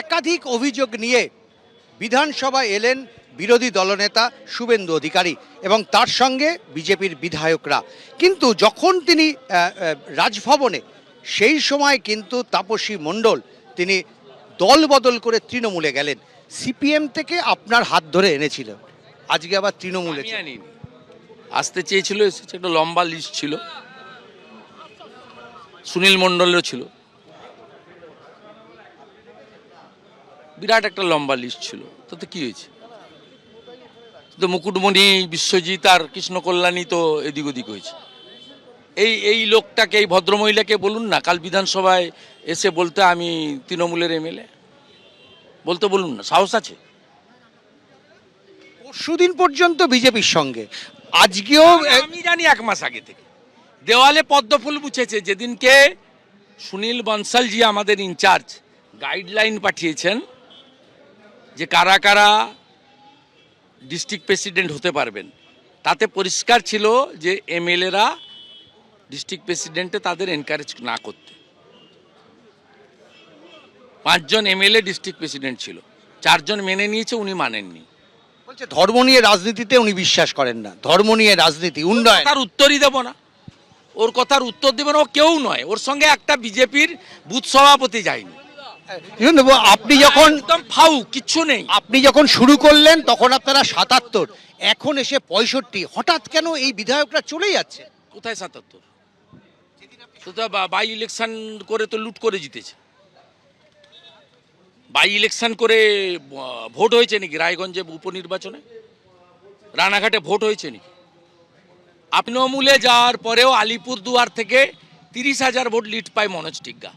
একাধিক অভিযোগ নিয়ে বিধানসভায় এলেন বিরোধী দলনেতা শুভেন্দু অধিকারী এবং তার সঙ্গে বিজেপির বিধায়করা। কিন্তু যখন তিনি রাজভবনে, সেই সময় কিন্তু তাপসী মণ্ডল তিনি দল বদল করে তৃণমূলে গেলেন। সিপিএম থেকে আপনার হাত ধরে এনেছিলেন, আজকে আবার তৃণমূলে আসতে চেয়েছিল, এসেছে। একটা লম্বা লিস্ট ছিল, সুনীল মণ্ডলেরও ছিল, বিরাট একটা লম্বা লিস্ট ছিল। তাতে কি হয়েছে? তো মুকুটমণি, বিশ্বজিৎ আর কৃষ্ণ কল্যাণী তো এদিক ওদিক হয়েছে। এই লোকটাকে, এই ভদ্রমহিলাকে বলুন না কাল বিধানসভায় এসে বলতে আমি তৃণমূলের এমএলএ, বলতে বলুন না, সাহস আছে? পরশুদিন পর্যন্ত বিজেপির সঙ্গে, আজকেও আমি জানি 1 মাস আগে থেকে দেওয়ালে পদ্মফুল মুছেছে। যেদিনকে সুনীল বনসালজি আমাদের ইনচার্জ গাইডলাইন পাঠিয়েছেন যে কারা কারা ডিস্ট্রিক্ট প্রেসিডেন্ট হতে পারবেন, তাতে পরিষ্কার ছিল যে এমএলএরা ডিস্ট্রিক্ট প্রেসিডেন্টে তাদের এনকারেজ না করতে। 5 জন এমএলএ ডিস্ট্রিক্ট প্রেসিডেন্ট ছিল, 4 জন মেনে নিয়েছে, উনি মানেননি। বলছে ধর্ম নিয়ে রাজনীতিতে উনি বিশ্বাস করেন না, ধর্ম নিয়ে রাজনীতি উন্নয়ন। তার উত্তরই দেব না, ওর কথার উত্তর দেব না। ও কেউ নয়, ওর সঙ্গে একটা বিজেপির বুথ সভাপতি যায়নি। আপনি যখন একদম ফাউ, কিচ্ছু নেই। আপনি যখন শুরু করলেন তখন আপনারা 77, এখন এসে 65। হঠাৎ কেন এই বিধায়করা চলে যাচ্ছে? কোথায় 77? তো বাই ইলেকশন করে তো লুট করে জিতেছে। বাই ইলেকশন করে ভোট হয়েছে নাকি? রায়গঞ্জে উপনির্বাচনে, রানাঘাটে ভোট হয়েছে নাকি? তৃণমূলে যাওয়ার পরেও আলিপুরদুয়ার থেকে 30,000 ভোট লিড পায় মনোজ টিগ্গা।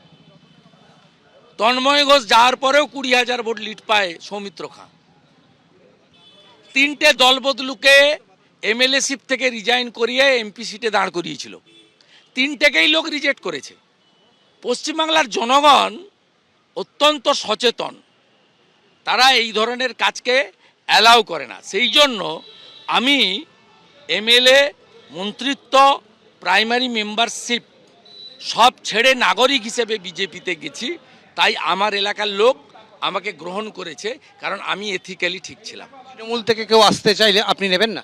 তন্ময় ঘোষ যাওয়ার পরেও 20,000 ভোট লিড পায় সৌমিত্র খাঁ। 3টে দলবদলুকে এমএলএশিপ থেকে রিজাইন করিয়ে এমপি সিটে দাঁড় করিয়েছিল, 3টেকেই লোক রিজেক্ট করেছে। পশ্চিমবাংলার জনগণ অত্যন্ত সচেতন, তারা এই ধরনের কাজকে অ্যালাউ করে না। সেই জন্য আমি এমএলএ, মন্ত্রিত্ব, প্রাইমারি মেম্বারশিপ সব ছেড়ে নাগরিক হিসেবে বিজেপিতে গেছি। তাই আমার এলাকার লোক আমাকে গ্রহণ করেছে, কারণ আমি এথিক্যালি ঠিক ছিলাম। তৃণমূল থেকে কেউ আসতে চাইলে আপনি নেবেন না?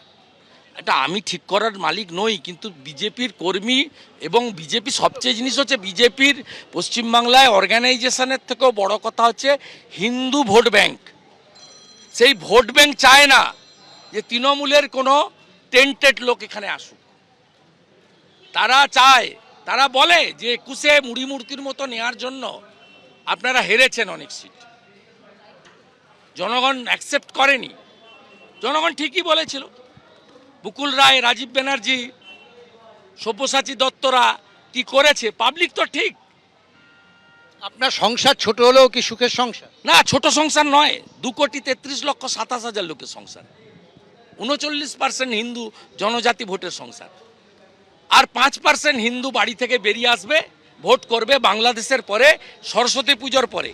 এটা আমি ঠিক করার মালিক নই, কিন্তু বিজেপির কর্মী এবং বিজেপি সবচেয়ে জিনিস হচ্ছে, বিজেপির পশ্চিমবাংলায় অর্গানাইজেশনের থেকেও বড় কথা হচ্ছে হিন্দু ভোট ব্যাংক। সেই ভোট ব্যাংক চায় না যে তৃণমূলের কোনো টেন্টেড লোক এখানে আসুক। তারা চায়, তারা বলে যে 21-এ মুড়ি মূর্তির মতো নেওয়ার জন্য আপনারা হেরেছেন অনেক সিট। জনগণ অ্যাকসেপ্ট করেনি। জনগণ ঠিকই বলেছিল, মুকুল রায়, রাজীব ব্যানার্জি, সব্যসাচী দত্তরা কি করেছে, পাবলিক তো ঠিক। আপনার সংসার ছোট হলেও কি সুখের সংসার? না, ছোট সংসার নয়, 2,33,27,000 লোকের সংসার, 39% হিন্দু জনজাতি ভোটের সংসার। আর 5% হিন্দু বাড়ি থেকে বেরিয়ে আসবে, ভোট করবে বাংলাদেশের পরে, সরস্বতী পুজোর পরে।